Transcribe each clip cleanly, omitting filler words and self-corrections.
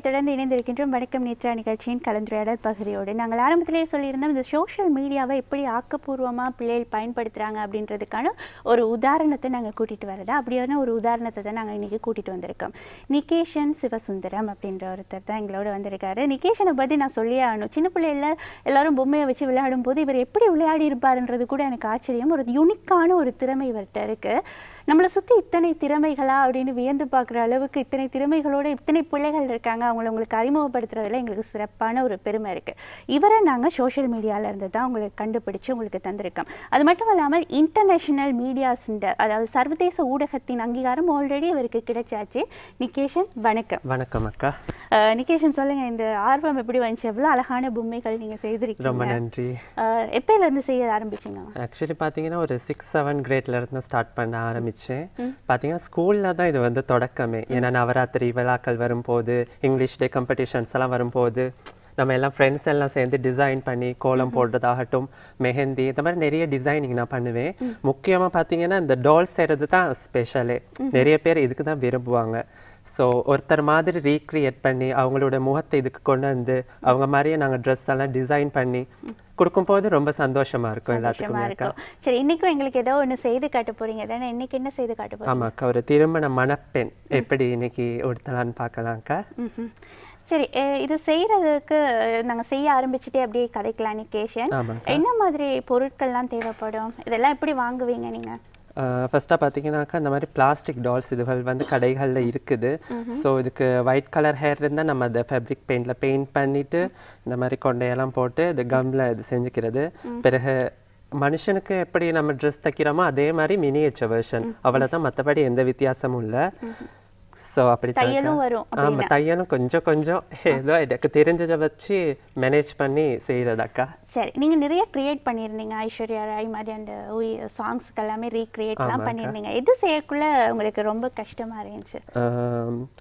தொடர்ந்து இணைந்திருக்கின்றோம் வணக்கம் நேத்ரா நிகழ்ச்சியின் கலந்துரையாடல் பகுதியோடு. நாங்கள் ஆரம்பத்திலேயே சொல்லியிருந்தோம், இந்த சோஷியல் மீடியாவை எப்படி ஆக்கப்பூர்வமாக பிள்ளைகள் பயன்படுத்துகிறாங்க அப்படின்றதுக்கான ஒரு உதாரணத்தை நாங்கள் கூட்டிகிட்டு வரதா. அப்படியான ஒரு உதாரணத்தை தான் நாங்கள் இன்றைக்கி கூட்டிகிட்டு வந்திருக்கோம். நிகேஷன் சிவசுந்தரம் அப்படின்ற ஒருத்தர் தான் எங்களோட வந்திருக்காரு. நிகேஷனை பற்றி நான் சொல்லியே ஆகணும். சின்ன பிள்ளைகளில் எல்லாரும் பொம்மையை வச்சு விளையாடும் போது இவர் எப்படி விளையாடி இருப்பாருன்றது கூட எனக்கு ஆச்சரியம். ஒரு யூனிக்கான ஒரு திறமை இவர்கிட்ட இருக்குது. நம்மளை சுற்றி இத்தனை திறமைகளா அப்படின்னு வியந்து பார்க்குற அளவுக்கு இத்தனை திறமைகளோடு இத்தனை பிள்ளைகள் இருக்காங்க. உங்களுக்கு அறிமுகப்படுத்துறதுல எங்களுக்கு சிறப்பான ஒரு பெருமை இருக்குது. இவரை நாங்கள் சோஷியல் மீடியாவிலேருந்து தான் உங்களுக்கு கண்டுபிடிச்சு உங்களுக்கு தந்திருக்கோம். அது மட்டும் இல்லாமல் இன்டர்நேஷ்னல் மீடியா சென்டர், அதாவது சர்வதேச ஊடகத்தின் அங்கீகாரம் ஆல்ரெடி இவருக்கு கிடைச்சாச்சு. நிகேஷன் வணக்கம். வணக்கம் அக்கா. நிகேஷன் சொல்லுங்கள், இந்த ஆர்வம் எப்படி வந்துச்சு? எவ்வளோ அழகான பொம்மைகள் நீங்கள் செய்திருக்கீங்க. ரொம்ப நன்றி. எப்போலேருந்து செய்ய ஆரம்பிச்சிங்க? ஆக்சுவலி பார்த்தீங்கன்னா ஒரு 6-7 கிரேட்லேருந்து ஸ்டார்ட் பண்ண ஆரம்பித்தேன். பார்த்தீங்கன்னா ஸ்கூலில் தான் இது வந்து தொடக்கமே. ஏன்னா நவராத்திரி விழாக்கள் வரும்போது, இங்கிலீஷ் டே காம்படிஷன்ஸ் எல்லாம் வரும்போது நம்ம எல்லாம் ஃப்ரெண்ட்ஸ் எல்லாம் சேர்ந்து டிசைன் பண்ணி கோலம் போடுறதாகட்டும், மெஹந்தி, இந்த மாதிரி நிறைய டிசைனிங் நான் பண்ணுவேன். முக்கியமாக பார்த்தீங்கன்னா இந்த டால் செய்கிறது தான் ஸ்பெஷலே. நிறைய பேர் இதுக்கு தான் விரும்புவாங்க. ஸோ ஒருத்தர் மாதிரி ரீக்ரியேட் பண்ணி அவங்களோட முகத்தை இதுக்கு கொண்டு வந்து அவங்க மாதிரியே நாங்கள் ட்ரெஸ் எல்லாம் டிசைன் பண்ணி கொடுக்கும்போது ரொம்ப சந்தோஷமா இருக்கும் எல்லாத்துக்குமே. சரி, இன்னைக்கும் எங்களுக்கு ஏதோ ஒன்று செய்து காட்ட போறீங்க தானே? இன்னைக்கு என்ன செய்து காட்ட போறீங்க? ஆமாக்கா, ஒரு திருமண மணப்பெண் எப்படி இன்னைக்கு உடுத்தலான்னு பார்க்கலாம்க்கா. சரி, இது செய்யறதுக்கு நாங்கள் செய்ய ஆரம்பிச்சுட்டே அப்படியே கதைக்கலாம். நிகேஷன், என்ன மாதிரி பொருட்கள்லாம் தேவைப்படும்? இதெல்லாம் எப்படி வாங்குவீங்க நீங்கள்? ஃபஸ்ட்டாக பார்த்தீங்கன்னாக்கா இந்த மாதிரி பிளாஸ்டிக் டால்ஸ் இதுகள் வந்து கடைகளில் இருக்குது. ஸோ இதுக்கு ஒயிட் கலர் ஹேர் இருந்தால் நம்ம அதை ஃபேப்ரிக் பெயிண்டில் பெயிண்ட் பண்ணிவிட்டு இந்த மாதிரி கொண்டையெல்லாம் போட்டு இது கம்மில் இது செஞ்சுக்கிறது. பிறகு மனுஷனுக்கு எப்படி நம்ம ட்ரெஸ் தைக்கிறோமோ அதே மாதிரி மினியேச்சர் வெர்ஷன், அவ்வளோதான். மற்றபடி எந்த வித்தியாசமும் இல்லை. ஸோ அப்படி தையலும் வரும். ஆமாம், தையலும் கொஞ்சம் கொஞ்சம் ஏதோ எனக்கு தெரிஞ்சதை வச்சு மேனேஜ் பண்ணி செய்கிறதாக்கா. சரி, நீங்கள் நிறைய க்ரியேட் பண்ணியிருந்தீங்க. ஐஸ்வர்யா ராய் மாதிரி அந்த சாங்ஸ்க்கு எல்லாமே ரீக்ரியேட்லாம் பண்ணியிருந்தீங்க. எது செய்யக்குள்ள உங்களுக்கு ரொம்ப கஷ்டமாக இருந்துச்சு?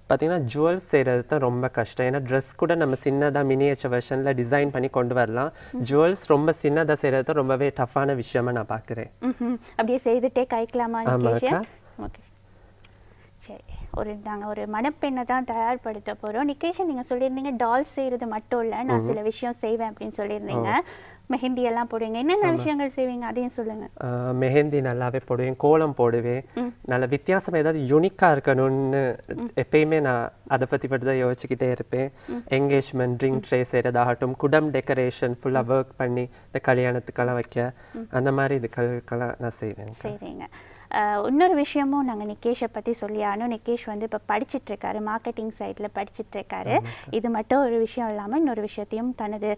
பார்த்தீங்கன்னா ஜுவல்ஸ் செய்கிறது தான் ரொம்ப கஷ்டம். ஏன்னா ட்ரெஸ் கூட நம்ம சின்னதாக மினியேச்சர் வெர்ஷனில் டிசைன் பண்ணி கொண்டு வரலாம். ஜுவல்ஸ் ரொம்ப சின்னதாக செய்கிறது தான் ரொம்பவே டஃப்பான விஷயமா நான் பார்க்குறேன். அப்படியே செய்துட்டே கைக்கலாமா? ஆமாக்கா. ஓகே, சரி. நாங்கள் ஒரு மணப்பெண்ணை தான் தயார்படுத்த போகிறோம். நிகேஷன், நீங்கள் சொல்லியிருந்தீங்க டால் செய்கிறது மட்டும் இல்லை, நான் சில விஷயம் செய்வேன் அப்படின்னு சொல்லியிருந்தீங்க. மெஹந்தி எல்லாம் போடுவீங்க, என்னென்ன விஷயங்கள் செய்வீங்க அதையும் சொல்லுங்கள். மெஹந்தி நல்லாவே போடுவேன், கோலம் போடுவேன். நல்ல வித்தியாசம் ஏதாவது யூனிக்காக இருக்கணும்னு எப்பயுமே நான் அதை பற்றி பற்றி தான் யோசிச்சுக்கிட்டே இருப்பேன். என்கேஜ்மெண்ட் ட்ரிங்க் ட்ரே செய்கிறதாகட்டும், குடம் டெக்கரேஷன் ஃபுல்லாக ஒர்க் பண்ணி இந்த கல்யாணத்துக்கெல்லாம் வைக்க, அந்த மாதிரி இதுக்கெல்லாம் நான் செய்வேன். சரிங்க. இன்னொரு விஷயமும் நாங்கள் நிகேஷை பற்றி சொல்லியானோம். நிகேஷ் வந்து இப்போ படிச்சுட்ருக்காரு, மார்க்கெட்டிங் சைடில் படிச்சுட்ருக்காரு. இது மட்டும் ஒரு விஷயம் இல்லாமல் இன்னொரு விஷயத்தையும் தனது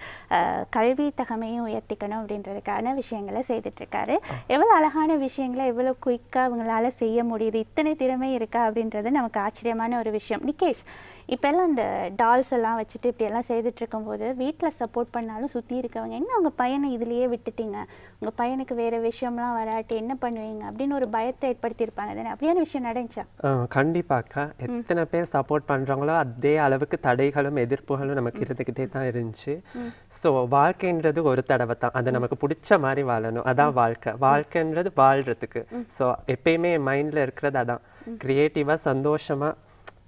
கல்வி தகமையும் உயர்த்திக்கணும் அப்படின்றதுக்கான விஷயங்களை செய்துட்ருக்காரு. எவ்வளோ அழகான விஷயங்களை எவ்வளோ குயிக்காக அவங்களால செய்ய முடியுது, இத்தனை திறமை இருக்கா அப்படின்றது நமக்கு ஆச்சரியமான ஒரு விஷயம். நிகேஷ், இப்போல்லாம் இந்த டால்ஸ் எல்லாம் வச்சுட்டு இப்படியெல்லாம் செய்துட்ருக்கும்போது வீட்டில் சப்போர்ட் பண்ணாலும் சுற்றி இருக்கவங்க, என்ன உங்கள் பையனை இதுலேயே விட்டுட்டீங்க, உங்கள் பையனுக்கு வேறு விஷயம்லாம் வராட்டி என்ன பண்ணுவீங்க அப்படின்னு ஒரு பயத்தை ஏற்படுத்தியிருப்பாங்க தானே? அப்படியான விஷயம் நடந்துச்சா? கண்டிப்பாக்கா. எத்தனை பேர் சப்போர்ட் பண்ணுறாங்களோ அதே அளவுக்கு தடைகளும் எதிர்ப்புகளும் நமக்கு இருந்துக்கிட்டே தான் இருந்துச்சு. ஸோ வாழ்க்கைன்றது ஒரு தடவை தான், அதை நமக்கு பிடிச்ச மாதிரி வாழணும். அதான் வாழ்க்கைன்றது வாழ்கிறதுக்கு. ஸோ எப்பயுமே என் மைண்டில் இருக்கிறது அதான், க்ரியேட்டிவாக சந்தோஷமாக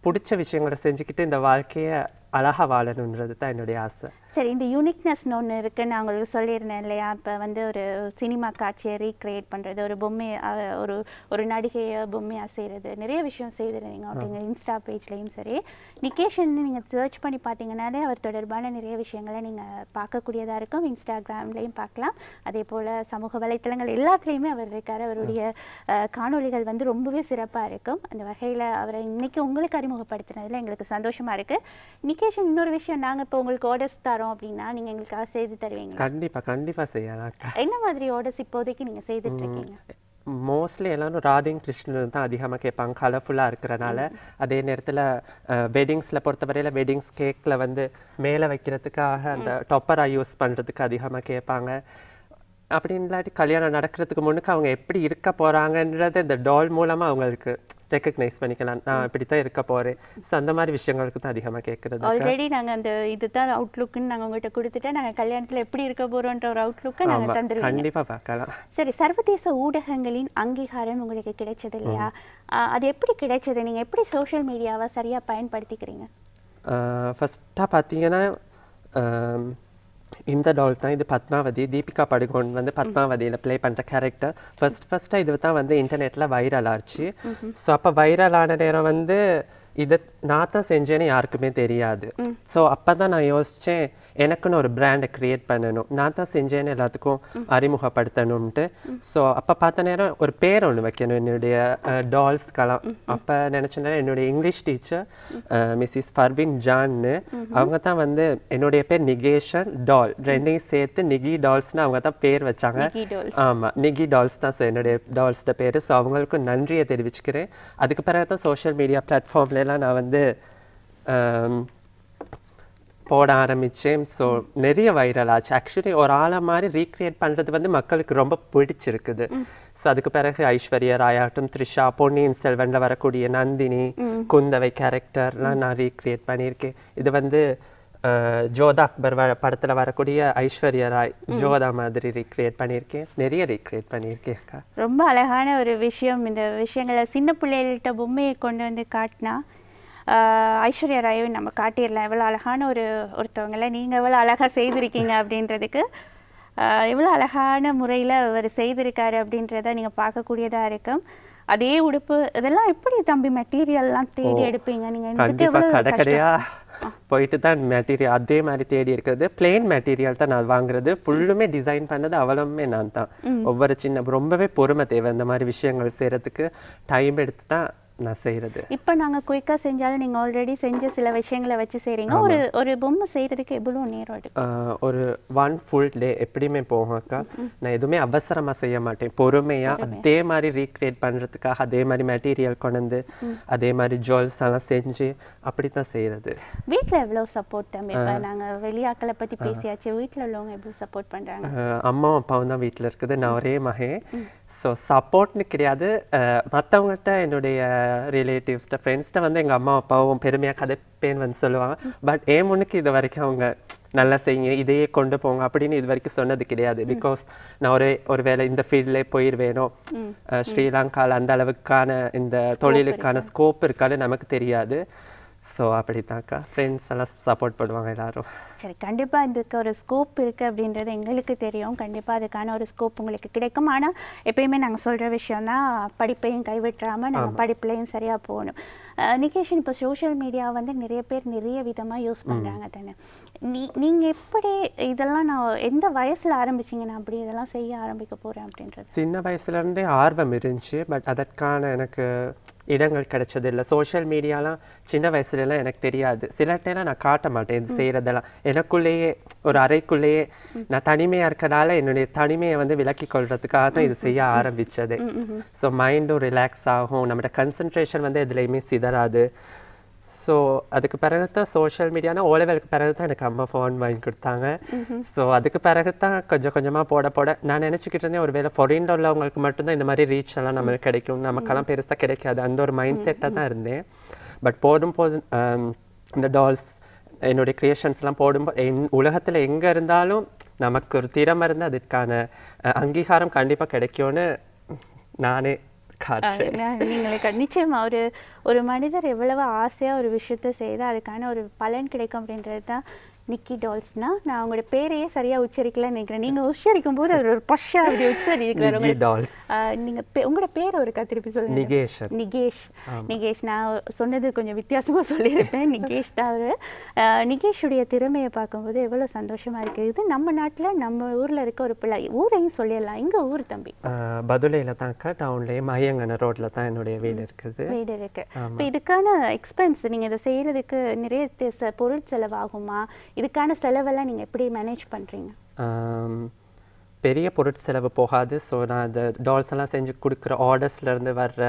பிடிச்ச விஷயங்களை செஞ்சுக்கிட்டு இந்த வாழ்க்கையை அழகாக வாழணுன்றது தான் என்னுடைய ஆசை. சரி, இந்த யூனிக்னஸ்னு ஒன்று இருக்குன்னு நான் உங்களுக்கு சொல்லியிருந்தேன் இல்லையா? இப்போ வந்து ஒரு சினிமா காட்சியை ரீக்ரியேட் பண்ணுறது, ஒரு பொம்மையை ஒரு நடிகையை பொம்மையாக செய்கிறது, நிறைய விஷயம் செய்திருந்தீங்க அப்படிங்க இன்ஸ்டா பேஜ்லேயும் சரி. நிகேஷன் நீங்கள் சர்ச் பண்ணி பார்த்தீங்கன்னாலே அவர் தொடர்பான நிறைய விஷயங்களை நீங்கள் பார்க்கக்கூடியதாக இருக்கும். இன்ஸ்டாகிராம்லேயும் பார்க்கலாம், அதே போல் சமூக வலைத்தளங்கள் எல்லாத்துலேயுமே அவர் இருக்கார். அவருடைய காணொலிகள் வந்து ரொம்பவே சிறப்பாக இருக்கும். அந்த வகையில் அவரை இன்றைக்கி உங்களுக்கு அறிமுகப்படுத்தினதில் எங்களுக்கு சந்தோஷமாக இருக்குது. நிகேஷன், இன்னொரு விஷயம், நாங்கள் இப்போ உங்களுக்கு ஆர்டர்ஸ் தரோம் அப்படின்னா நீங்கள் எங்களுக்காக செய்து தருவீங்க? கண்டிப்பாக செய்யலாம். என்ன மாதிரி ஆர்டர்ஸ் இப்போதைக்கு நீங்கள் செய்துட்டு இருக்கீங்க? மோஸ்ட்லி எல்லாரும் ராதிங் கிருஷ்ணன் தான் அதிகமாக கேட்பாங்க, கலர்ஃபுல்லாக இருக்கிறனால. அதே நேரத்தில் வெட்டிங்ஸில் பொறுத்தவரையில் வெட்டிங்ஸ் கேக்கில் வந்து மேலே வைக்கிறதுக்காக அந்த டொப்பராக யூஸ் பண்ணுறதுக்கு அதிகமாக கேட்பாங்க. அப்படி இல்லாட்டி கல்யாணம் நடக்கிறதுக்கு முன்னுக்கு அவங்க எப்படி இருக்க போகிறாங்கன்றதை இந்த டால் மூலமாக அவங்களுக்கு ரெக்கக்னைஸ் பண்ணிக்கலாம், நான் இப்படி தான் இருக்க போகிறேன். ஸோ அந்த மாதிரி விஷயங்களுக்கு தான் அதிகமாக கேட்குறது. ஆல்ரெடி நாங்கள் அந்த இதுதான் அவுட்லுக்குன்னு நாங்கள் உங்கள்கிட்ட கொடுத்துட்டா நாங்கள் கல்யாணத்தில் எப்படி இருக்க போகிறோன்ற ஒரு அவுட்லுக்கை நாங்கள் தந்துடுவோம். கண்டிப்பாக பார்க்கலாம். சரி, சர்வதேச ஊடகங்களின் அங்கீகாரம் உங்களுக்கு கிடைச்சது இல்லையா? அது எப்படி கிடைச்சது? நீங்கள் எப்படி சோஷியல் மீடியாவை சரியாக பயன்படுத்திக்கிறீங்க? ஃபஸ்ட்டாக பார்த்தீங்கன்னா இந்த டால் தான். இது பத்மாவதி. தீபிகா படுகோன் வந்து பத்மாவதியில் ப்ளே பண்ணுற கேரக்டர். ஃபஸ்ட்டாக இது தான் வந்து இன்டர்நெட்டில் வைரல் ஆச்சு. ஸோ அப்போ வைரல் ஆன நேரம் வந்து இதை நான் தான் செஞ்சேன்னு யாருக்குமே தெரியாது. ஸோ அப்போ தான் நான் யோசித்தேன், எனக்குன்னு ஒரு பிராண்டை க்ரியேட் பண்ணணும், நான் தான் செஞ்சேன்னு எல்லாத்துக்கும் அறிமுகப்படுத்தணும்ன்ட்டு. ஸோ அப்போ பார்த்த நேரம் ஒரு பேர் ஒன்று வைக்கணும் என்னுடைய டால்ஸ்க்கெல்லாம். அப்போ நினச்சேன்னா என்னுடைய இங்கிலீஷ் டீச்சர் மிஸ்ஸஸ் ஃபர்வின் ஜான்னு, அவங்க தான் வந்து என்னுடைய பேர் நிகேஷன் டால் ரெண்டையும் சேர்த்து நிகி டால்ஸ்னு அவங்க தான் பேர் வச்சாங்க. ஆமாம், நிகி டால்ஸ் தான். ஸோ என்னுடைய டால்ஸ்ட பேர். ஸோ அவங்களுக்கு நன்றியை தெரிவிச்சுக்கிறேன். அதுக்கு பிறகு தான் சோஷியல் மீடியா பிளாட்ஃபார்ம்லாம் நான் வந்து போட ஆரம்பித்தேன். ஸோ நிறைய வைரல் ஆச்சு. ஆக்சுவலி ஒரு ஆளை மாதிரி ரீக்ரியேட் பண்ணுறது வந்து மக்களுக்கு ரொம்ப பிடிச்சிருக்குது. ஸோ அதுக்கு பிறகு ஐஸ்வர்யா ராய் ஆகட்டும், த்ரிஷா, பொன்னியின் செல்வனில் வரக்கூடிய நந்தினி, குந்தவை கேரக்டர்லாம் நான் ரீக்ரியேட் பண்ணியிருக்கேன். இது வந்து ஜோதா அக்பர் படத்தில் வரக்கூடிய ஐஸ்வர்யா ராய் ஜோதா மாதிரி ரீக்ரியேட் பண்ணியிருக்கேன். நிறைய ரீக்ரியேட் பண்ணியிருக்கேன் அக்கா. ரொம்ப அழகான ஒரு விஷயம். இந்த விஷயங்களை சின்ன பிள்ளைகள்கிட்ட பொம்மையை கொண்டு வந்து காட்டினா ஐஸ்வர்யா ராயை நம்ம காட்டிடலாம். எவ்வளோ அழகான ஒருத்தவங்களை நீங்கள் எவ்வளோ அழகாக செய்திருக்கீங்க அப்படின்றதுக்கு, எவ்வளோ அழகான முறையில் அவர் செய்திருக்காரு அப்படின்றத நீங்கள் பார்க்கக்கூடியதாக இருக்கும். அதே உடுப்பு இதெல்லாம் எப்படி தம்பி மெட்டீரியல்லாம் தேடி எடுப்பீங்க நீங்கள்? கடைக்கடையாக போயிட்டு தான் மெட்டீரியல் அதே மாதிரி தேடி இருக்கிறது. பிளெயின் மெட்டீரியல் தான் நான் வாங்குறது. ஃபுல்லுமே டிசைன் பண்ணது அவ்வளவுமே நான் தான். ஒவ்வொரு சின்ன ரொம்பவே பொறுமை தேவை இந்த மாதிரி விஷயங்கள் செய்கிறதுக்கு. டைம் எடுத்து தான் நான் செய்கிறது. இப்போ நாங்கள் குயிக்காக செஞ்சாலும் நீங்கள் ஆல்ரெடி செஞ்ச சில விஷயங்களை வச்சு செய்கிறீங்க. ஒரு பொம்மை செய்கிறதுக்கு எவ்வளோ நேரம் எடுக்கும்? ஒரு 1 full day எப்படியுமே போகும் அக்கா. நான் எதுவுமே அவசரமாக செய்ய மாட்டேன். பொறுமையாக அதே மாதிரி ரீக்ரியேட் பண்ணுறதுக்காக அதே மாதிரி மெட்டீரியல் கொண்டு அதே மாதிரி ஜுவல்ஸ் எல்லாம் செஞ்சு அப்படி தான் செய்கிறது. வீட்டில் எவ்வளோ சப்போர்ட் தம்பி? இப்போ நாங்கள் வெளியாக்களை பற்றி பேசியாச்சு, வீட்டில் உள்ளவங்க எப்படி சப்போர்ட் பண்ணுறாங்க? அம்மாவும் அப்பாவும் தான் வீட்டில் இருக்குது. நான் ஒரே மகன். ஸோ சப்போர்ட்னு கிடையாது. மற்றவங்கள்ட்ட என்னுடைய ரிலேட்டிவ்ஸ்கிட்ட ஃப்ரெண்ட்ஸ்கிட்ட வந்து எங்கள் அம்மா அப்பாவும் பெருமையாக கதைப்பேன்னு வந்து சொல்லுவாங்க. பட் ஏன் முன்னுக்கு இது வரைக்கும் அவங்க நல்லா செய்யுங்க, இதையே கொண்டு போங்க அப்படின்னு இது வரைக்கும் சொன்னது கிடையாது. பிகாஸ் நான் ஒரு வேளை இந்த ஃபீல்ட்லேயே போயிடுவேனோ, ஸ்ரீலங்காவில் அந்த அளவுக்கான இந்த தொழிலுக்கான ஸ்கோப் இருக்கான்னு நமக்கு தெரியாது. ஸோ அப்படித்தாக்கா ஃப்ரெண்ட்ஸ் எல்லாம் சப்போர்ட் பண்ணுவாங்க எல்லாரும். சரி, கண்டிப்பாக இதுக்கு ஒரு ஸ்கோப் இருக்குது அப்படின்றது எங்களுக்கு தெரியும். கண்டிப்பாக அதுக்கான ஒரு ஸ்கோப் உங்களுக்கு கிடைக்கும். ஆனால் எப்பயுமே நாங்கள் சொல்கிற விஷயம்தான், படிப்பையும் கைவிட்டுறாமல் நாங்கள் படிப்புலையும் சரியாக போகணும். நிகேஷன், இப்போ சோஷியல் மீடியா வந்து நிறைய பேர் நிறைய விதமாக யூஸ் பண்ணுறாங்க தானே. நீங்கள் எப்படி இதெல்லாம் நான் எந்த வயசில் ஆரம்பிச்சிங்க நான் அப்படி இதெல்லாம் செய்ய ஆரம்பிக்க போகிறேன் அப்படின்றது? சின்ன வயசுலேருந்தே ஆர்வம் இருந்துச்சு. பட் அதற்கான எனக்கு இடங்கள் கிடைச்சது இல்லை. சோஷியல் மீடியாலாம் சின்ன வயசுலலாம் எனக்கு தெரியாது. சில டைம்லாம் நான் காட்ட மாட்டேன் இது செய்கிறதெல்லாம். எனக்குள்ளேயே ஒரு அறைக்குள்ளேயே நான் தனிமையாக இருக்கிறனால என்னுடைய தனிமையை வந்து விலக்கி கொள்றதுக்காக தான் இது செய்ய ஆரம்பித்தது. ஸோ மைண்டும் ரிலாக்ஸ் ஆகும், நம்மளோட கன்சன்ட்ரேஷன் வந்து எதுலேயுமே சிதறாது. ஸோ அதுக்கு பிறகு தான் சோஷியல் மீடியானா ஓலெவலுக்கு பிறகு தான் எனக்கு அம்மா ஃபோன் வாங்கி கொடுத்தாங்க. ஸோ அதுக்கு பிறகு தான் கொஞ்சம் கொஞ்சமாக போட நான் நினச்சிக்கிட்டு இருந்தேன், ஒரு வேளை ஃபாரின்ல உள்ளவங்களுக்கு மட்டும்தான் இந்த மாதிரி ரீச் எல்லாம் நம்மளுக்கு கிடைக்கும், நமக்கெல்லாம் பெருசாக கிடைக்காது, அந்த ஒரு மைண்ட் செட்டாக தான் இருந்தேன். பட் போது இந்த டால்ஸ் என்னுடைய க்ரியேஷன்ஸ்லாம் போடும்போது உலகத்தில் எங்கே இருந்தாலும் நமக்கு ஒரு திறமை இருந்து அதுக்கான அங்கீகாரம் கண்டிப்பாக கிடைக்கும்னு நானே நீங்களுக்கு நிச்சயமா ஒரு மனிதர் எவ்வளவு ஆசையாக ஒரு விஷயத்த செய்தால் அதுக்கான ஒரு பலன் கிடைக்கும் அப்படின்றது தான் நிக்கி டால்ஸ்னா. நான் உங்களோட பேரையே சரியாக உச்சரிக்கலன்னு நினைக்கிறேன். நீங்கள் உச்சரிக்கும் போது அது ஒரு பஷா அப்படி உச்சரிக்கிறார். நீங்கள் உங்களோட பேர் ஒரு திருப்பி சொல்லுங்க. நிகேஷ். நான் சொன்னது கொஞ்சம் வித்தியாசமாக சொல்லியிருப்பேன். நிகேஷ் தான் அவர். நிகேஷுடைய திறமையை பார்க்கும்போது எவ்வளோ சந்தோஷமாக இருக்குது. இது நம்ம நாட்டில் நம்ம ஊரில் இருக்க ஒரு பிள்ளை. ஊரையும் சொல்லிடலாம். எங்கள் ஊர் தம்பி பதுளையில் தான்க்கா, டவுன்லேயே மையங்கன ரோட்டில் தான் என்னுடைய வீடு இருக்குது. இப்போ இதுக்கான எக்ஸ்பென்ஸ் நீங்கள் இதை செய்கிறதுக்கு நிறைய பொருள் செலவாகுமா? இதுக்கான செலவெல்லாம் நீங்கள் எப்படி மேனேஜ் பண்ணுறீங்க? பெரிய பொருட்செலவு போகாது. ஸோ நான் இந்த டால்ஸ் எல்லாம் செஞ்சு கொடுக்குற ஆர்டர்ஸ்லேருந்து வர்ற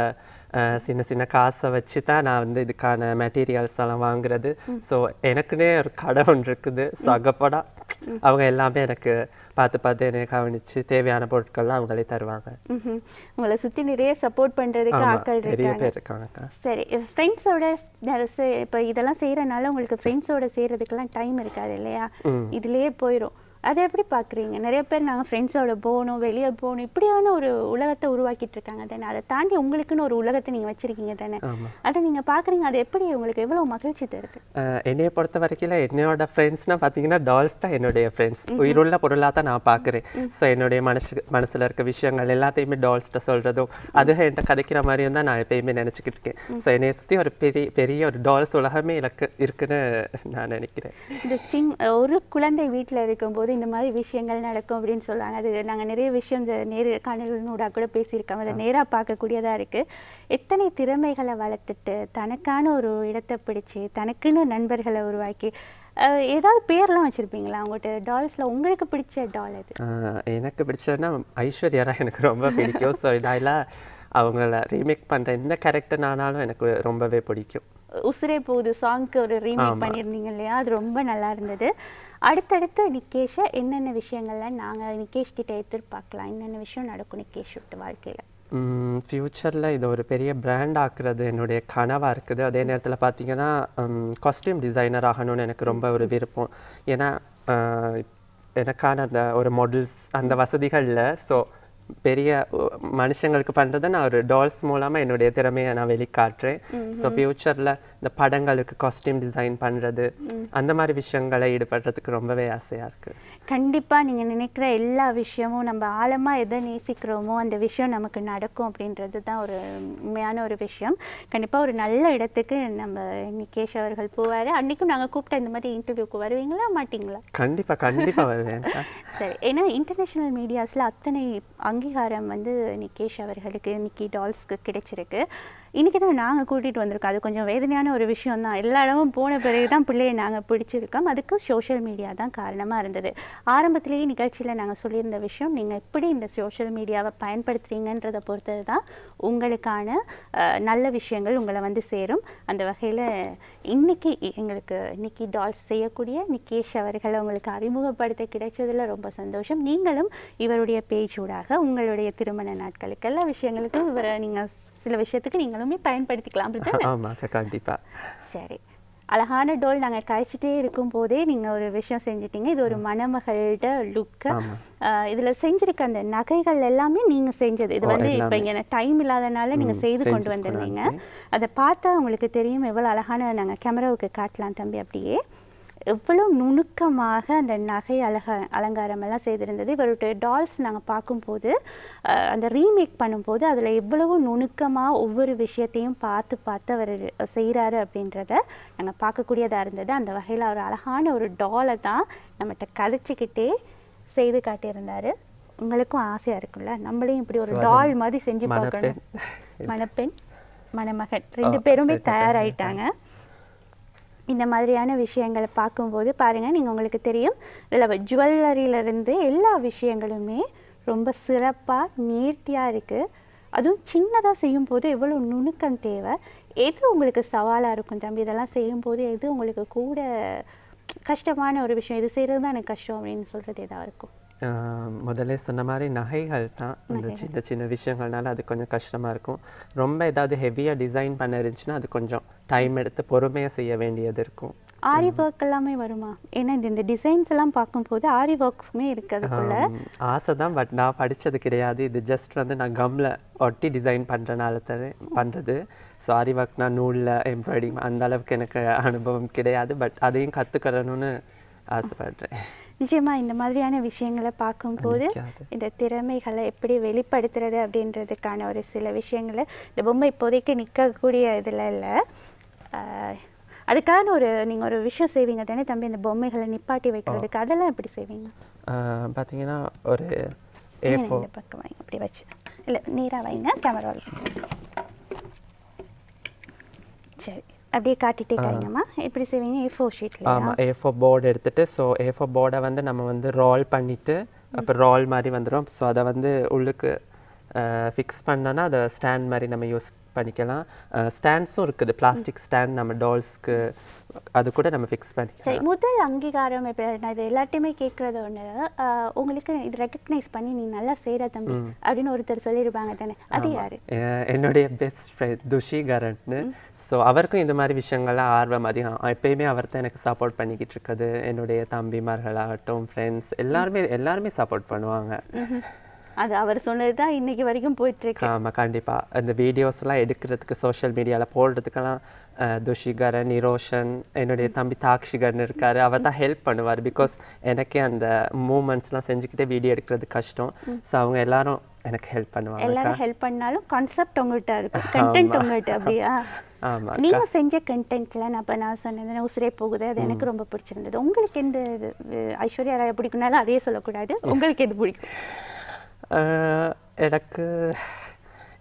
சின்ன சின்ன காசை வச்சு தான் நான் வந்து இதுக்கான மெட்டீரியல்ஸ் எல்லாம் வாங்குறது. ஸோ எனக்குன்னே ஒரு கடை ஒன்று இருக்குது. ஸோ அங்கப்படா அவங்க எல்லாமே எனக்கு பார்த்து என்னை கவனித்து தேவையான பொருட்கள்லாம் அவங்களே தருவாங்க. உங்களை சுற்றி நிறைய சப்போர்ட் பண்ணுறதுக்கு ஆட்கள் நிறைய பேர் இருக்காங்க. சரி, ஃப்ரெண்ட்ஸோட இப்போ இதெல்லாம் செய்கிறனால உங்களுக்கு ஃப்ரெண்ட்ஸோட செய்கிறதுக்கெல்லாம் டைம் இருக்காது இல்லையா? இதுலேயே போயிடும். அதை எப்படி பார்க்குறீங்க? நிறைய பேர் நாங்கள் ஃப்ரெண்ட்ஸோட போகணும், வெளியே போகணும், இப்படியான ஒரு உலகத்தை உருவாக்கிட்டு இருக்காங்க தானே. அதை தாண்டி உங்களுக்குன்னு ஒரு உலகத்தை நீங்கள் வச்சுருக்கீங்க தானே. அதை நீங்கள் பார்க்குறீங்க, அது எப்படி உங்களுக்கு எவ்வளோ மகிழ்ச்சி தருது? என்னையை பொறுத்த வரைக்கும் என்னோட ஃப்ரெண்ட்ஸ்னால் பார்த்தீங்கன்னா டால்ஸ் தான் என்னுடைய ஃப்ரெண்ட்ஸ். உயிருள்ள பொருளாக தான் நான் பார்க்குறேன். ஸோ என்னுடைய மனசில் இருக்க விஷயங்கள் எல்லாத்தையுமே டால்ஸ்கிட்ட சொல்கிறதும் அது என்கிட்ட கதைக்கிற மாதிரியும் தான் நான் எப்பயுமே நினச்சிக்கிட்டு இருக்கேன். ஸோ என்னை சுற்றி ஒரு பெரிய ஒரு டால்ஸ் உலகமே எனக்கு இருக்குன்னு நான் நினைக்கிறேன். இந்த ஒரு குழந்தை வீட்டில் இருக்கும்போது இந்த மாதிரி விஷயங்கள் நடக்கும் அப்படின்னு சொல்லுவாங்க. அது நாங்கள் நிறைய விஷயம் இந்த காணொலினூடாக கூட பேசியிருக்கோம். அதை நேராக பார்க்கக்கூடியதாக இருக்குது. எத்தனை திறமைகளை வளர்த்துட்டு தனக்கான ஒரு இடத்தை பிடிச்சி தனக்குன்னு நண்பர்களை உருவாக்கி ஏதாவது பேர்லாம் வச்சுருப்பீங்களா உங்கள்கிட்ட டால்ஸில்? உங்களுக்கு பிடிச்ச டால் அது? எனக்கு பிடிச்சதுன்னா ஐஸ்வர்யா எனக்கு ரொம்ப பிடிக்கும். ஸோ இதில் அவங்கள ரீமேக் பண்ணுற எந்த கேரக்டர்னாலும் எனக்கு ரொம்பவே பிடிக்கும். உசிரே போகுது சாங்க்கு ஒரு ரீமேக் பண்ணியிருந்தீங்க இல்லையா, அது ரொம்ப நல்லா இருந்தது. அடுத்தடுத்து நிகேஷை என்னென்ன விஷயங்கள்லாம் நாங்கள் நிகேஷ் கிட்ட எதிர்பார்க்கலாம்? என்னென்ன விஷயம் நடக்கும் நிகேஷ் விட்டு வாழ்க்கையில்? ஃப்யூச்சரில் இது ஒரு பெரிய பிராண்ட் ஆக்குறது என்னுடைய கனவாக இருக்குது. அதே நேரத்தில் பார்த்தீங்கன்னா காஸ்டியூம் டிசைனர் ஆகணும்னு எனக்கு ரொம்ப ஒரு விருப்பம். ஏன்னா எனக்கான அந்த ஒரு மாடல்ஸ் அந்த வசதிகளில் ஸோ பெரிய மனுஷங்களுக்கு பண்ணுறதை நான் ஒரு டால்ஸ் மூலமாக என்னுடைய திறமையை நான் வெளிக்காட்டுறேன். ஸோ ஃப்யூச்சரில் இந்த படங்களுக்கு காஸ்டியூம் டிசைன் பண்ணுறது அந்த மாதிரி விஷயங்களை ஈடுபடுறதுக்கு ரொம்பவே ஆசையாக இருக்குது. கண்டிப்பாக நீங்கள் நினைக்கிற எல்லா விஷயமும் நம்ம ஆழமாக எதை நேசிக்கிறோமோ அந்த விஷயம் நமக்கு நடக்கும் அப்படின்றது தான் ஒரு உண்மையான ஒரு விஷயம். கண்டிப்பாக ஒரு நல்ல இடத்துக்கு நம்ம நிகேஷ் அவர்கள் போவார். அன்றைக்கும் நாங்கள் கூப்பிட்ட இந்த மாதிரி இன்டர்வியூக்கு வருவீங்களா மாட்டிங்களா? கண்டிப்பாக வருவேன். சரி, ஏன்னா இன்டர்நேஷ்னல் மீடியாஸில் அத்தனை அங்கீகாரம் நிகேஷ் அவர்களுக்கு நிக்கி டால்ஸ்க்கு கிடைச்சிருக்கு. இன்றைக்கி தான் நாங்கள் கூட்டிகிட்டு வந்திருக்கோம். அது கொஞ்சம் வேதனையான ஒரு விஷயம் தான். எல்லா இடமும் போன பிறகு தான் பிள்ளையை நாங்கள் பிடிச்சிருக்கோம். அதுக்கு சோஷியல் மீடியா தான் காரணமாக இருந்தது. ஆரம்பத்திலேயே நிகழ்ச்சியில் நாங்கள் சொல்லியிருந்த விஷயம், நீங்கள் எப்படி இந்த சோஷியல் மீடியாவை பயன்படுத்துகிறீங்கன்றதை பொறுத்தது தான் உங்களுக்கான நல்ல விஷயங்கள் உங்களை சேரும். அந்த வகையில் இன்றைக்கி எங்களுக்கு நிக்கி டால்ஸ் செய்யக்கூடிய நிகேஷ் அவர்களை உங்களுக்கு அறிமுகப்படுத்த கிடைச்சதில் ரொம்ப சந்தோஷம். நீங்களும் இவருடைய பேஜ் ஊடாக உங்களுடைய திருமண நாட்களுக்கு எல்லா விஷயங்களுக்கும் இவரை நீங்கள் சில விஷயத்துக்கு நீங்களுமே பயன்படுத்திக்கலாம். ஆமாம், கண்டிப்பாக. சரி, அழகான டோல் நாங்கள் கழிச்சிட்டே இருக்கும் போதே நீங்கள் ஒரு விஷயம் செஞ்சிட்டீங்க. இது ஒரு மணமகளோட லுக்கு. இதில் செஞ்சிருக்க அந்த நகைகள் எல்லாமே நீங்கள் செஞ்சது. இது இப்போ இங்கே டைம் இல்லாதனால நீங்கள் செய்து கொண்டு வந்திருந்தீங்க. அதை பார்த்தா உங்களுக்கு தெரியும் எவ்வளோ அழகான. நாங்கள் கேமராவுக்கு காட்டலாம் தம்பி. அப்படியே எவ்வளோ நுணுக்கமாக அந்த நகை அலங்காரமெல்லாம் செய்திருந்தது. இவருடைய டால்ஸ் நாங்கள் பார்க்கும்போது அந்த ரீமேக் பண்ணும்போது அதில் எவ்வளவு நுணுக்கமாக ஒவ்வொரு விஷயத்தையும் பார்த்து அவர் செய்கிறாரு அப்படின்றத நாங்கள் பார்க்கக்கூடியதாக இருந்தது. அந்த வகையில் ஒரு அழகான ஒரு டாலை தான் நம்மகிட்ட கதைச்சிக்கிட்டே செய்து காட்டியிருந்தார். உங்களுக்கும் ஆசையாக இருக்குல்ல, நம்மளையும் இப்படி ஒரு டால் மாதிரி செஞ்சு பார்க்கணும். மணப்பெண் மணமகன் 2 பேருமே தயாராகிட்டாங்க. இந்த மாதிரியான விஷயங்களை பார்க்கும்போது பாருங்கள், நீங்கள் உங்களுக்கு தெரியும் இதில் ஜுவல்லரியிலேருந்து எல்லா விஷயங்களுமே ரொம்ப சிறப்பாக நேர்த்தியாக இருக்குது. அதுவும் சின்னதாக செய்யும்போது எவ்வளோ நுணுக்கம் தேவை. எது உங்களுக்கு சவாலாக இருக்கும் தம்பி இதெல்லாம் செய்யும்போது? எது உங்களுக்கு கூட கஷ்டமான ஒரு விஷயம், இது செய்கிறது தான் எனக்கு கஷ்டம் அப்படின்னு சொல்கிறது எதாவது இருக்கும்? முதல்ல சொன்ன மாதிரி நகைகள் தான். இந்த சின்ன சின்ன விஷயங்கள்னால அது கொஞ்சம் கஷ்டமாக இருக்கும். ரொம்ப ஏதாவது ஹெவியாக டிசைன் பண்ண இருந்துச்சுன்னா அது கொஞ்சம் டைம் எடுத்து பொறுமையாக செய்ய வேண்டியது இருக்கும். ஆரி ஒர்க் எல்லாமே வருமா? ஏன்னா இந்த டிசைன்ஸ் எல்லாம் பார்க்கும்போது ஆரி ஒர்க்ஸுமே இருக்கிறதுக்குள்ள ஆசை தான். பட் நான் படித்தது கிடையாது. இது ஜஸ்ட் நான் கம்மில் ஒட்டி டிசைன் பண்ணுறனால தானே பண்ணுறது. ஸோ ஆரி ஒர்க்னா நூலில் எம்ப்ராய்டிங் அந்த அளவுக்கு எனக்கு அனுபவம் கிடையாது. பட் அதையும் கற்றுக்கிறணும்னு ஆசைப்படுறேன். நிச்சயமாக இந்த மாதிரியான விஷயங்களை பார்க்கும்போது இந்த திறமைகளை எப்படி வெளிப்படுத்துறது அப்படின்றதுக்கான ஒரு சில விஷயங்களை இந்த பொம்மை இப்போதைக்கு நிற்கக்கூடிய இதில் இல்லை. அதுக்கான நீங்கள் ஒரு விஷயம் செய்வீங்க தானே தம்பி, இந்த பொம்மைகளை நிப்பாட்டி வைக்கிறதுக்கு, அதெல்லாம் எப்படி செய்வீங்க? பார்த்தீங்கன்னா ஒரு இந்த பக்கம் வைங்க, அப்படி வச்சு இல்லை நேராக வைங்க கேமராவில். சரி, அப்படியே காட்டிகிட்டே இருக்காங்கம்மா. எப்படி செய்வீங்க? A4 ஷீட்டில்? ஆமாம், A4 போர்டு எடுத்துகிட்டு ஸோ A4 போர்டை நம்ம ரோல் பண்ணிவிட்டு அப்புறம் ரோல் மாதிரி வந்துடும். ஸோ அதை உள்ளுக்கு ஃபிக்ஸ் பண்ணோன்னா அதை ஸ்டாண்ட் மாதிரி நம்ம யூஸ் பண்ணிக்கலாம். ஸ்டாண்ட்ஸும் இருக்குது, பிளாஸ்டிக் ஸ்டாண்ட் நம்ம டால்ஸ்க்கு அது கூட நம்ம ஃபிக்ஸ் சரி, பண்ணிக்கலாம். முதல் அங்கீகாரம் இப்போ நான் இது எல்லாத்தையுமே கேட்குறது ஒன்று, உங்களுக்கு இது ரெக்கக்னைஸ் பண்ணி நீ நல்லா செய்கிற தம்பி அப்படின்னு ஒருத்தர் சொல்லியிருப்பாங்க தானே, அது யாரு? என்னுடைய பெஸ்ட் ஃப்ரெண்ட் துஷி கரண்ட்னு. ஸோ அவருக்கும் இந்த மாதிரி விஷயங்கள்லாம் ஆர்வம் அதிகம். எப்பயுமே அவர் தான் எனக்கு சப்போர்ட் பண்ணிக்கிட்டு இருக்குது. என்னுடைய தம்பிமார்களாகட்டும், ஃப்ரெண்ட்ஸ் எல்லாருமே சப்போர்ட் பண்ணுவாங்க. அது அவர் சொன்னது தான் இன்னைக்கு வரைக்கும் போயிட்டுருக்கு. ஆமாம், கண்டிப்பாக. அந்த வீடியோஸ்லாம் எடுக்கிறதுக்கு சோஷியல் மீடியாவில் போடுறதுக்கெல்லாம் துஷிகரன், நிரோஷன், என்னுடைய தம்பி தாக்ஷிகரன் இருக்கார். அவர் தான் ஹெல்ப் பண்ணுவார். பிகாஸ் எனக்கே அந்த மூமெண்ட்ஸ்லாம் செஞ்சுக்கிட்டே வீடியோ எடுக்கிறது கஷ்டம். ஸோ அவங்க எல்லாரும் எனக்கு ஹெல்ப் பண்ணுவாங்க. எல்லாரும் ஹெல்ப் பண்ணாலும் கான்செப்ட் உங்கள்கிட்ட இருக்கும், கண்டென்ட் உங்கள்கிட்ட. அப்படியா? ஆமாம். நீங்கள் செஞ்ச கண்டென்ட்டில் நான் சொன்னது உசிரே போகுது, அது எனக்கு ரொம்ப பிடிச்சிருந்தது. உங்களுக்கு எந்த ஐஸ்வர்யா ராய் பிடிக்கும்னாலும் அதே சொல்லக்கூடாது, உங்களுக்கு எது பிடிக்கும்? எனக்கு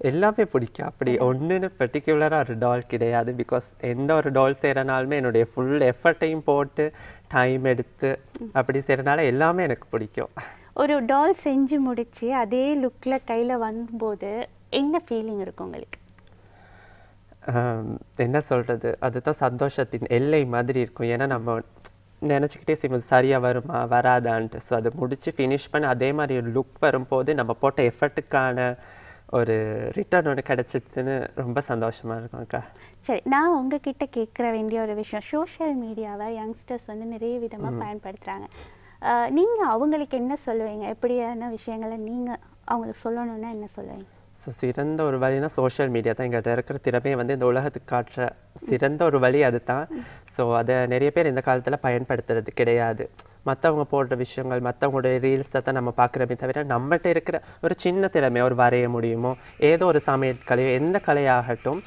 எல்லாமே பிடிக்கும். அப்படி ஒன்றுன்னு பர்டிகுலராக ஒரு டால் கிடையாது. பிகாஸ் எந்த ஒரு டால் செய்கிறனாலுமே என்னுடைய ஃபுல் எஃபர்ட்டையும் போட்டு டைம் எடுத்து அப்படி செய்கிறனால எல்லாமே எனக்கு பிடிக்கும். ஒரு டால் செஞ்சு முடித்து அதே லுக்கில் கையில் வரும்போது என்ன ஃபீலிங் இருக்கும் உங்களுக்கு? என்ன சொல்கிறது, அதுதான் சந்தோஷத்தின் எல்லை மாதிரி இருக்கும். ஏன்னா நம்ம நினச்சிக்கிட்டே செய்வோம் சரியாக வருமா வராதான்ட்டு. ஸோ அதை முடித்து ஃபினிஷ் பண்ணி அதே மாதிரி ஒரு லுக் வரும்போது நம்ம போட்ட எஃபர்ட்டுக்கான ஒரு ரிட்டர்ன் ஒன்று கிடச்சிதுன்னு ரொம்ப சந்தோஷமாக இருக்கும் அக்கா. சரி, நான் உங்ககிட்ட கேட்குற வேண்டிய ஒரு விஷயம், சோஷியல் மீடியாவை யங்ஸ்டர்ஸ் நிறைய விதமாக பயன்படுத்துகிறாங்க. நீங்கள் அவங்களுக்கு என்ன சொல்லுவீங்க? எப்படியான விஷயங்களை நீங்கள் அவங்களுக்கு சொல்லணுன்னா என்ன சொல்லுவீங்க? ஸோ சிறந்த ஒரு வழினா சோஷியல் மீடியா தான். எங்கள்கிட்ட இருக்கிற திறமையை இந்த உலகத்துக்கு காட்டுற சிறந்த ஒரு வழி அது தான். ஸோ அதை நிறைய பேர் இந்த காலத்தில் பயன்படுத்துறது கிடையாது. மற்றவங்க போடுற விஷயங்கள், மற்றவங்களுடைய ரீல்ஸை தான் நம்ம பார்க்குறமே தவிர நம்மகிட்ட இருக்கிற ஒரு சின்ன திறமை, ஒரு வரைய முடியுமோ, ஏதோ ஒரு சமையல் கலையோ, எந்த கலையாகட்டும்,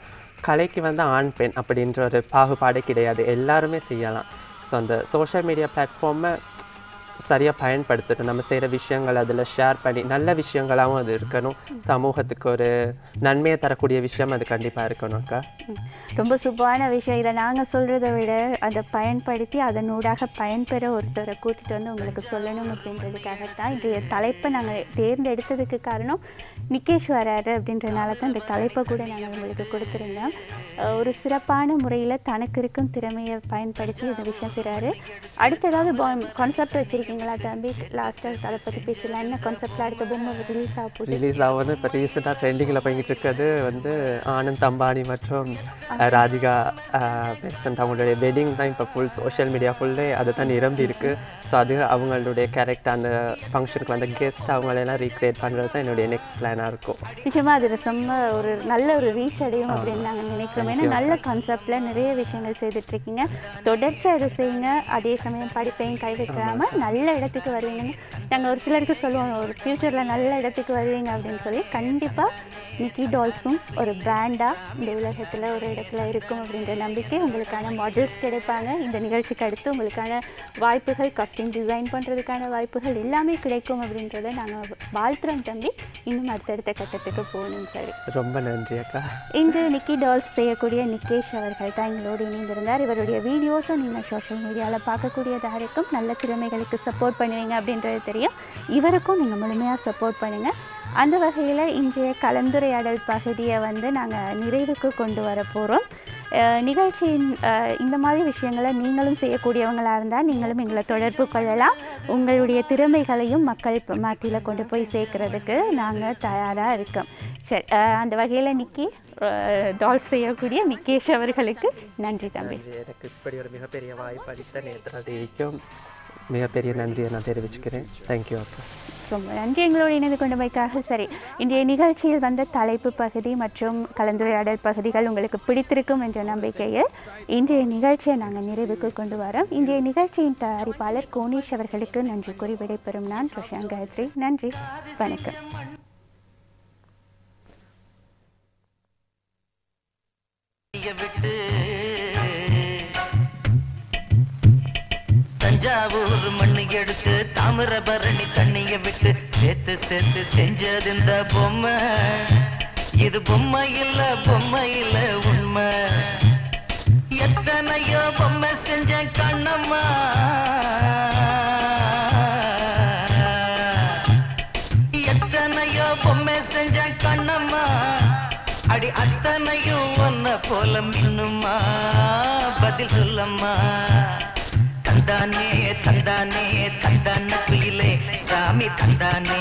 கலைக்கு ஆண் பெண் அப்படின்ற ஒரு பாகுபாடே கிடையாது, எல்லாருமே செய்யலாம். ஸோ அந்த சோஷியல் மீடியா பிளாட்ஃபார்மை சரியாக பயன்படுத்தணும். நம்ம செய்கிற விஷயங்கள் அதில் ஷேர் பண்ணி நல்ல விஷயங்களாகவும் அது இருக்கணும். சமூகத்துக்கு ஒரு நன்மையை தரக்கூடிய விஷயம் அது கண்டிப்பாக இருக்கணும் அக்கா. ரொம்ப சூப்பரான விஷயம். இதை நாங்கள் சொல்கிறத விட அதை பயன்படுத்தி அதனூடாக பயன்பெற ஒருத்தரை கூட்டிகிட்டு உங்களுக்கு சொல்லணும் அப்படின்றதுக்காகத்தான் இந்த தலைப்பை நாங்கள் தேர்ந்தெடுத்ததுக்கு காரணம் நிகேஷ் வராரு அப்படின்றனால தான் இந்த தலைப்பை கூட நாங்கள் உங்களுக்கு கொடுத்துருந்தோம். ஒரு சிறப்பான முறையில் தனக்கு இருக்கும் திறமையை பயன்படுத்தி இந்த விஷயம் செய்கிறாரு. அடுத்து ஏதாவது கான்செப்ட் வச்சுருக்கீங்களா தம்பி? லாஸ்ட்டாக அதை பற்றி பேசலாம். என்ன கான்செப்டில் அடுத்த பொம்மை ரிலீஸ் ஆகும்? இப்போ ரீசெண்டாக ட்ரெண்டிங்கில் போய்கிட்டு இருக்கிறது ஆனந்த் அம்பானி மற்றும் ராதிகா பெஸ்டன்ட் அவங்களுடைய வெட்டிங் தான் இப்போ ஃபுல் சோஷியல் மீடியா ஃபுல்லே அதை தான் நிரம்பி இருக்குது. ஸோ அது அவங்களுடைய கேரக்டர் அந்த ஃபங்க்ஷனுக்கு கெஸ்ட் அவங்களெல்லாம் ரீக்ரியேட் பண்ணுறது தான் என்னுடைய நெக்ஸ்ட் பிளானாக இருக்கும். நிச்சயமாக அது செம்ம ஒரு நல்ல ஒரு ரீச் அடையும் அப்படின்னு நாங்கள் நினைக்கிறோம். ஏன்னா நல்ல கான்செப்டில் நிறைய விஷயங்கள் செய்துட்ருக்கீங்க. தொடர்ச்சியாக இதை செய்யுங்க. அதே சமயம் படிப்பையும் கை வைக்காமல் நல்ல இடத்துக்கு வருவீங்கன்னு நாங்கள் ஒரு சிலருக்கு சொல்லுவோம், ஒரு ஃப்யூச்சரில் நல்ல இடத்துக்கு வருவீங்க அப்படின்னு சொல்லி. கண்டிப்பாக நிக்கி டால்ஸும் ஒரு பிராண்டாக இந்த உலகத்தில் ஒரு இடத்துல இருக்கும் அப்படின்ற நம்பிக்கை. உங்களுக்கான மாடல்ஸ் கிடைப்பாங்க. இந்த நிகழ்ச்சிக்கு அடுத்து உங்களுக்கான வாய்ப்புகள், காஸ்டியூம் டிசைன் பண்ணுறதுக்கான வாய்ப்புகள் எல்லாமே கிடைக்கும் அப்படின்றத நாங்கள் வாழ்த்துறோம் தம்பி. இன்னும் அடுத்தடுத்த கட்டத்துக்கு போகணும். சரி, ரொம்ப நன்றி அக்கா. இன்று நிக்கி டால்ஸ் செய்யக்கூடிய நிகேஷ் அவர்கள் தான் எங்களோடு இணைந்திருந்தார். இவருடைய வீடியோஸை நீங்கள் சோஷியல் மீடியாவில் பார்க்கக்கூடியதாக இருக்கும். நல்ல திறமைகளுக்கு சப்போர்ட் பண்ணுவீங்க அப்படின்றது தெரியும். இவருக்கும் நீங்கள் முழுமையாக சப்போர்ட் பண்ணுங்கள். அந்த வகையில் இன்றைய கலந்துரையாடல் பகுதியை நாங்கள் நிறைவுக்கு கொண்டு வர போகிறோம். நிகழ்ச்சியின் இந்த மாதிரி விஷயங்களை நீங்களும் செய்யக்கூடியவங்களாக இருந்தால் நீங்களும் எங்களை தொடர்பு கொள்ளலாம். உங்களுடைய திறமைகளையும் மக்கள் மத்தியில் கொண்டு போய் சேர்க்கறதுக்கு நாங்கள் தயாராக இருக்கோம். சரி, அந்த வகையில் நிக்கி டால்ஸ் செய்யக்கூடிய நிகேஷ் அவர்களுக்கு நன்றி தம்பி. எனக்கு இப்படி ஒரு மிகப்பெரிய வாய்ப்பு அளித்த நேத்ரா தேவிக்கும் மிகப்பெரிய நன்றியை நான் தெரிவிச்சுக்கிறேன். தேங்க்யூ அக்கா. ரொம்ப நன்றி எங்களோடு இணைந்து கொண்டமைக்காக. சரி, இன்றைய நிகழ்ச்சியில் வந்த தலைப்பு பகுதி மற்றும் கலந்துரையாடல் பகுதிகள் உங்களுக்கு பிடித்திருக்கும் என்ற நம்பிக்கையில் இன்றைய நிகழ்ச்சியை நாங்கள் நிறைவுக்கு கொண்டு வரோம். இன்றைய நிகழ்ச்சியின் தயாரிப்பாளர் கோனேஷ் அவர்களுக்கு நன்றி கூறி விடைபெறும் நான் பிரசாந்த் காயத்ரி. நன்றி, வணக்கம். தஞ்சாவூர் மண்ணு எடுத்து தாமிரபரணி தண்ணிய விட்டு சேர்த்து சேர்த்து செஞ்சது இந்த பொம்மை. இது பொம்மை இல்ல உண்மை. எத்தனையோ பொம்மை செஞ்ச கண்ணம்மா, எத்தனையோ பொம்மை செஞ்ச கண்ணம்மா. அடி அத்தனையோ போல மின்னுமா பதில் சொல்லம்மா தந்தானே தந்தானே தந்தான குயிலே சாமி தந்தானே